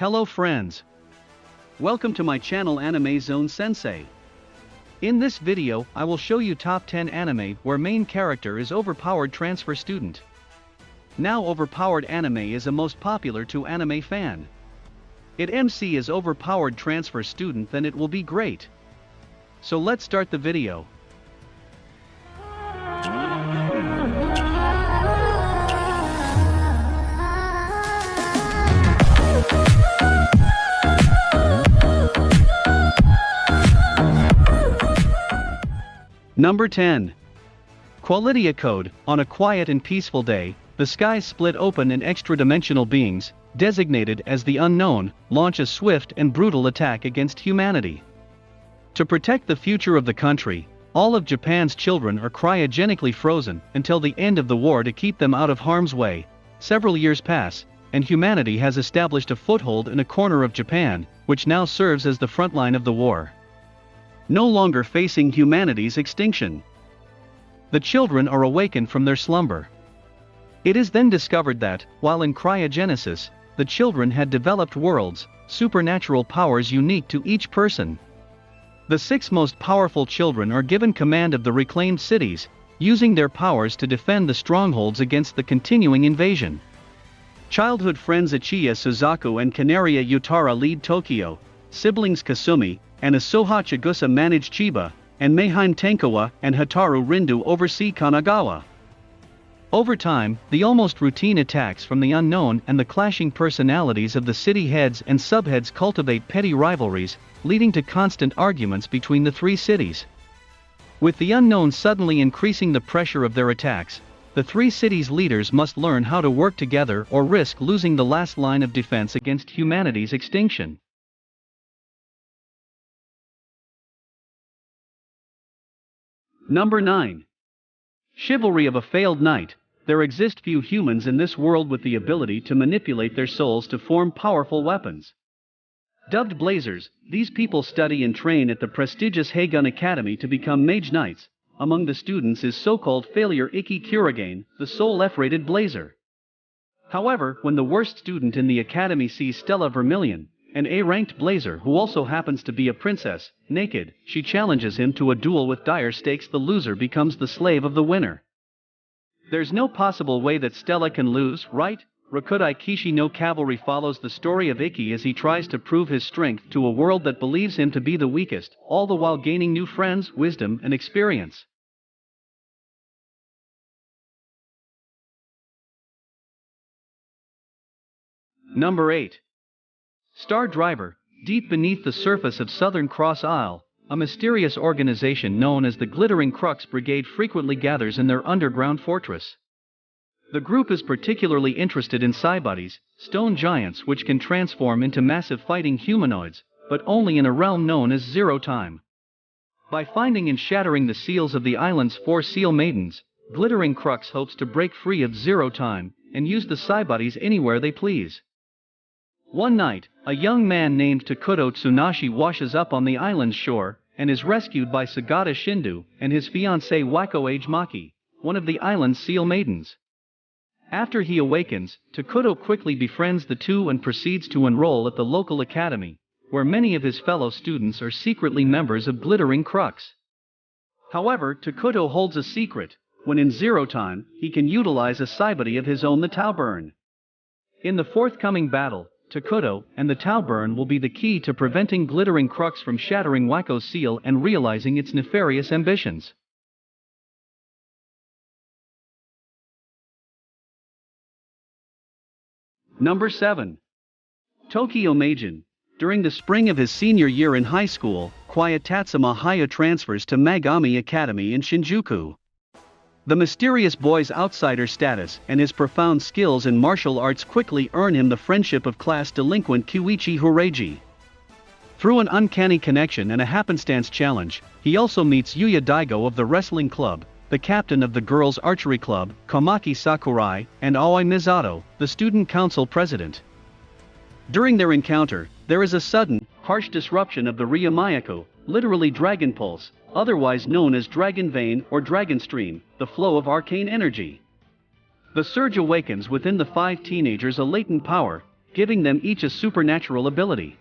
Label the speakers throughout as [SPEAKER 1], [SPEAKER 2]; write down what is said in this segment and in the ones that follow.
[SPEAKER 1] Hello friends. Welcome to my channel Animezone Sensei. In this video, I will show you top 10 anime where main character is overpowered transfer student. Now overpowered anime is a most popular to anime fan. It MC is overpowered transfer student, then it will be great. So let's start the video. Number 10. Qualia Code. On a quiet and peaceful day, the skies split open and extra-dimensional beings, designated as the Unknown, launch a swift and brutal attack against humanity. To protect the future of the country, all of Japan's children are cryogenically frozen until the end of the war to keep them out of harm's way. Several years pass, and humanity has established a foothold in a corner of Japan, which now serves as the front line of the war. No longer facing humanity's extinction, the children are awakened from their slumber. It is then discovered that, while in cryogenesis, the children had developed worlds, supernatural powers unique to each person. The 6 most powerful children are given command of the reclaimed cities, using their powers to defend the strongholds against the continuing invasion. Childhood friends Ichiya Suzaku and Kanaria Yutara lead Tokyo, siblings Kasumi and Asoha Chigusa manage Chiba, and Meihime Tenkawa and Hataru Rindu oversee Kanagawa. Over time, the almost routine attacks from the unknown and the clashing personalities of the city heads and subheads cultivate petty rivalries, leading to constant arguments between the 3 cities. With the unknown suddenly increasing the pressure of their attacks, the 3 cities' leaders must learn how to work together or risk losing the last line of defense against humanity's extinction. Number 9. Chivalry of a failed knight. There exist few humans in this world with the ability to manipulate their souls to form powerful weapons. Dubbed Blazers, these people study and train at the prestigious Heigun Academy to become mage knights. Among the students is so-called failure Ikki Kurogane, the sole F-rated Blazer. However, when the worst student in the academy sees Stella Vermilion, an A-ranked Blazer who also happens to be a princess, naked, she challenges him to a duel with dire stakes. The loser becomes the slave of the winner. There's no possible way that Stella can lose, right? Rakudai Kishi no Cavalry follows the story of Ikki as he tries to prove his strength to a world that believes him to be the weakest, all the while gaining new friends, wisdom and experience. Number 8. Star Driver. Deep beneath the surface of Southern Cross Isle, a mysterious organization known as the Glittering Crux Brigade frequently gathers in their underground fortress. The group is particularly interested in Cybodies, stone giants which can transform into massive fighting humanoids, but only in a realm known as Zero Time. By finding and shattering the seals of the island's 4 seal maidens, Glittering Crux hopes to break free of Zero Time and use the Cybodies anywhere they please. One night, a young man named Takuto Tsunashi washes up on the island's shore, and is rescued by Sagata Shindu and his fiancée Waiko Age Maki, one of the island's seal maidens. After he awakens, Takuto quickly befriends the two and proceeds to enroll at the local academy, where many of his fellow students are secretly members of Glittering Crux. However, Takuto holds a secret: when in Zero Time, he can utilize a Cybody of his own, the Tauburn. In the forthcoming battle, Takuto and the Tauburn will be the key to preventing Glittering Crux from shattering Waiko's seal and realizing its nefarious ambitions. Number 7. Tokyo Magen. During the spring of his senior year in high school, Tatsuma Haya transfers to Magami Academy in Shinjuku. The mysterious boy's outsider status and his profound skills in martial arts quickly earn him the friendship of class delinquent Kyuichi Horeiji. Through an uncanny connection and a happenstance challenge, he also meets Yuya Daigo of the wrestling club, the captain of the girls' archery club, Komaki Sakurai, and Aoi Misato, the student council president. During their encounter, there is a sudden, harsh disruption of the Ria Mayako, literally Dragon Pulse, otherwise known as Dragon Vein or Dragon Stream, the flow of arcane energy. The surge awakens within the 5 teenagers a latent power, giving them each a supernatural ability.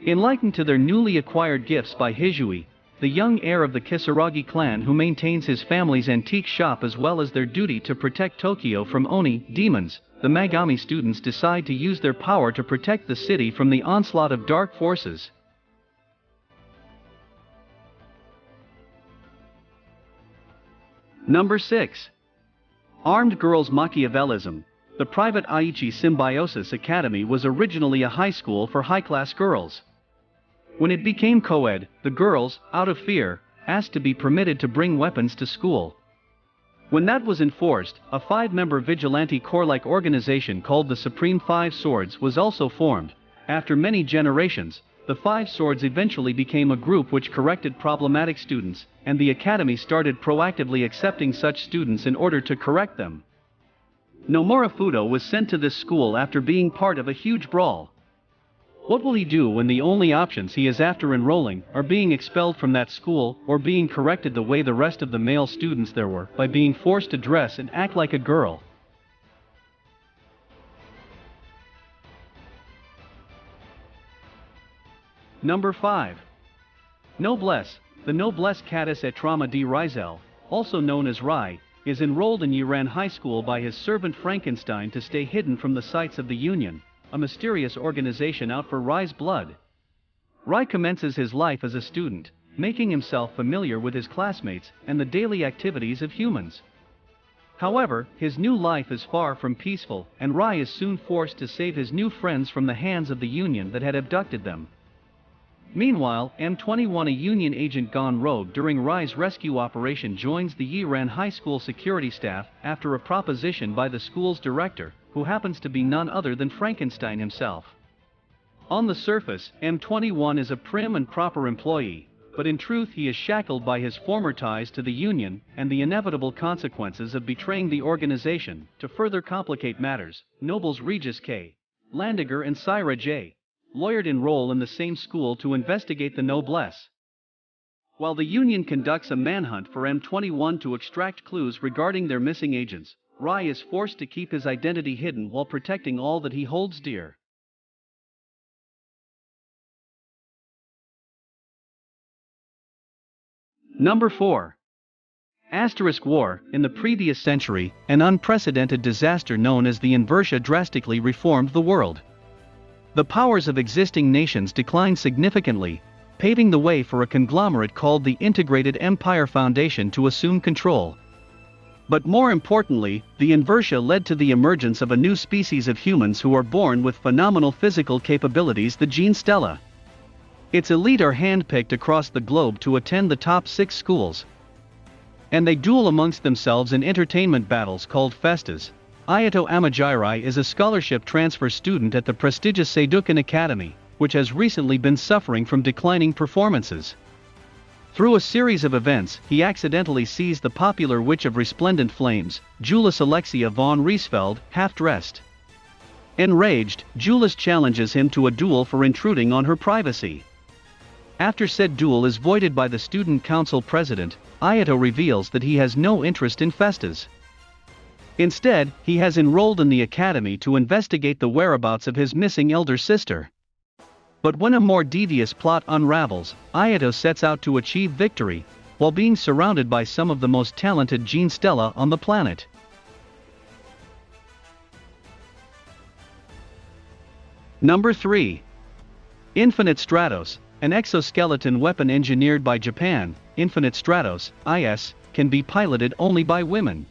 [SPEAKER 1] Enlightened to their newly acquired gifts by Hisui, the young heir of the Kisaragi clan who maintains his family's antique shop as well as their duty to protect Tokyo from Oni demons, the Magami students decide to use their power to protect the city from the onslaught of dark forces. Number 6. Armed Girls Machiavellism. The private Aichi Symbiosis Academy was originally a high school for high-class girls. When it became co-ed, the girls, out of fear, asked to be permitted to bring weapons to school. When that was enforced, a 5-member vigilante corps-like organization called the Supreme Five Swords was also formed. After many generations, the Five Swords eventually became a group which corrected problematic students, and the academy started proactively accepting such students in order to correct them. Nomura Fudo was sent to this school after being part of a huge brawl. What will he do when the only options he is after enrolling are being expelled from that school or being corrected the way the rest of the male students there were by being forced to dress and act like a girl? Number 5. Noblesse. The Noblesse Cadis et Trauma de Rizel, also known as Rai, is enrolled in Yiran High School by his servant Frankenstein to stay hidden from the sights of the Union, a mysterious organization out for Rai's blood. Rai commences his life as a student, making himself familiar with his classmates and the daily activities of humans. However, his new life is far from peaceful, and Rai is soon forced to save his new friends from the hands of the Union that had abducted them. Meanwhile, M21, a Union agent gone rogue during Rai's rescue operation, joins the Yiran High School security staff after a proposition by the school's director, who happens to be none other than Frankenstein himself. On the surface, M21 is a prim and proper employee, but in truth he is shackled by his former ties to the Union and the inevitable consequences of betraying the organization. To further complicate matters, Nobles Regis K. Landiger and Syra J. Lawyered enroll in the same school to investigate the Noblesse. While the Union conducts a manhunt for M21 to extract clues regarding their missing agents, Rai is forced to keep his identity hidden while protecting all that he holds dear. Number 4. Asterisk War. In the previous century, an unprecedented disaster known as the Inversia drastically reformed the world. The powers of existing nations declined significantly, paving the way for a conglomerate called the Integrated Empire Foundation to assume control. But more importantly, the Inversia led to the emergence of a new species of humans who are born with phenomenal physical capabilities, the Gene Stella. Its elite are handpicked across the globe to attend the top 6 schools. And they duel amongst themselves in entertainment battles called festas. Ayato Amajirai is a scholarship transfer student at the prestigious Seidukan Academy, which has recently been suffering from declining performances. Through a series of events, he accidentally sees the popular Witch of Resplendent Flames, Julius Alexia von Riesfeld, half-dressed. Enraged, Julius challenges him to a duel for intruding on her privacy. After said duel is voided by the student council president, Ayato reveals that he has no interest in festas. Instead, he has enrolled in the academy to investigate the whereabouts of his missing elder sister. But when a more devious plot unravels, Ayato sets out to achieve victory, while being surrounded by some of the most talented Gene Stella on the planet. Number 3. Infinite Stratos. An exoskeleton weapon engineered by Japan, Infinite Stratos, IS, can be piloted only by women.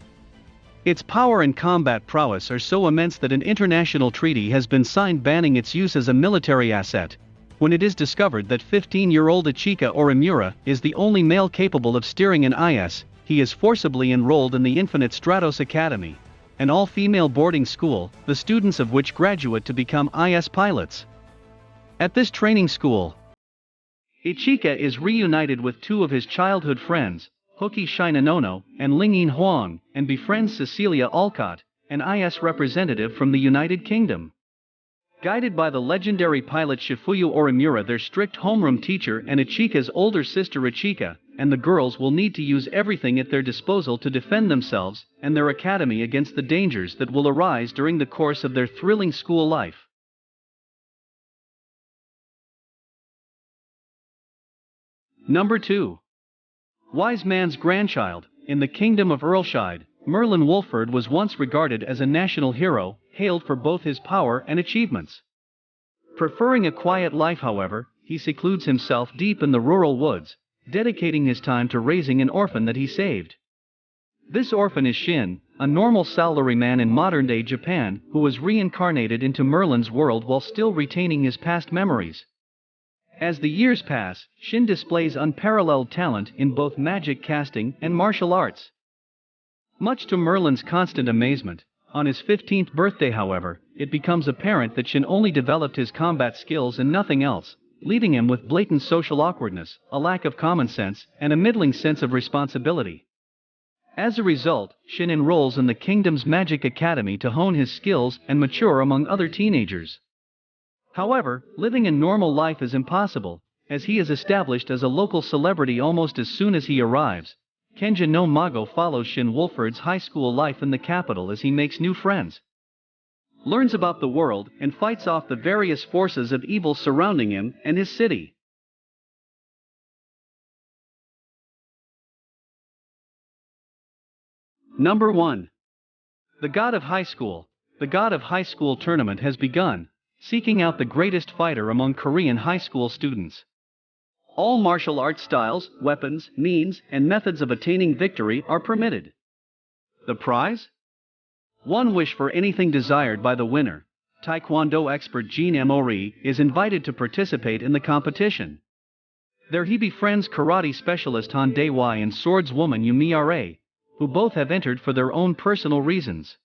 [SPEAKER 1] Its power and combat prowess are so immense that an international treaty has been signed banning its use as a military asset. When it is discovered that 15-year-old Ichika Orimura is the only male capable of steering an IS, he is forcibly enrolled in the Infinite Stratos Academy, an all-female boarding school, the students of which graduate to become IS pilots. At this training school, Ichika is reunited with 2 of his childhood friends, Hoki Shinanono and Lingyin Huang, and befriends Cecilia Alcott, an IS representative from the United Kingdom. Guided by the legendary pilot Shifuyu Orimura, their strict homeroom teacher, and Ichika's older sister Ichika, and the girls will need to use everything at their disposal to defend themselves and their academy against the dangers that will arise during the course of their thrilling school life. Number 2. Wise Man's Grandchild. In the kingdom of Earlshide, Merlin Wolford was once regarded as a national hero, hailed for both his power and achievements. Preferring a quiet life, however, he secludes himself deep in the rural woods, dedicating his time to raising an orphan that he saved. This orphan is Shin, a normal salaryman in modern-day Japan who was reincarnated into Merlin's world while still retaining his past memories. As the years pass, Shin displays unparalleled talent in both magic casting and martial arts. Much to Merlin's constant amazement, on his 15th birthday, however, it becomes apparent that Shin only developed his combat skills and nothing else, leaving him with blatant social awkwardness, a lack of common sense, and a middling sense of responsibility. As a result, Shin enrolls in the kingdom's magic academy to hone his skills and mature among other teenagers. However, living a normal life is impossible, as he is established as a local celebrity almost as soon as he arrives. Kenja no Mago follows Shin Wolford's high school life in the capital as he makes new friends, learns about the world, and fights off the various forces of evil surrounding him and his city. Number 1. The God of High School. The God of High School tournament has begun, seeking out the greatest fighter among Korean high school students. All martial arts styles, weapons, means, and methods of attaining victory are permitted. The prize? One wish for anything desired by the winner. Taekwondo expert Jean Emory is invited to participate in the competition. There he befriends karate specialist Han Dae-wai and swordswoman Yumi Ra, who both have entered for their own personal reasons.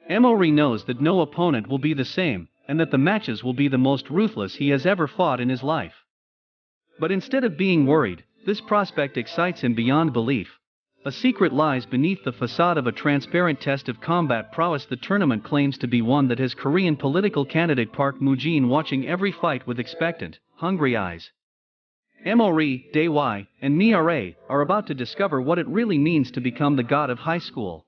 [SPEAKER 1] Emory knows that no opponent will be the same, and that the matches will be the most ruthless he has ever fought in his life. But instead of being worried, this prospect excites him beyond belief. A secret lies beneath the facade of a transparent test of combat prowess. The tournament claims to be one that has Korean political candidate Park Moo-jin watching every fight with expectant, hungry eyes. Emory, Dae-wai, and Mia Rae are about to discover what it really means to become the god of high school.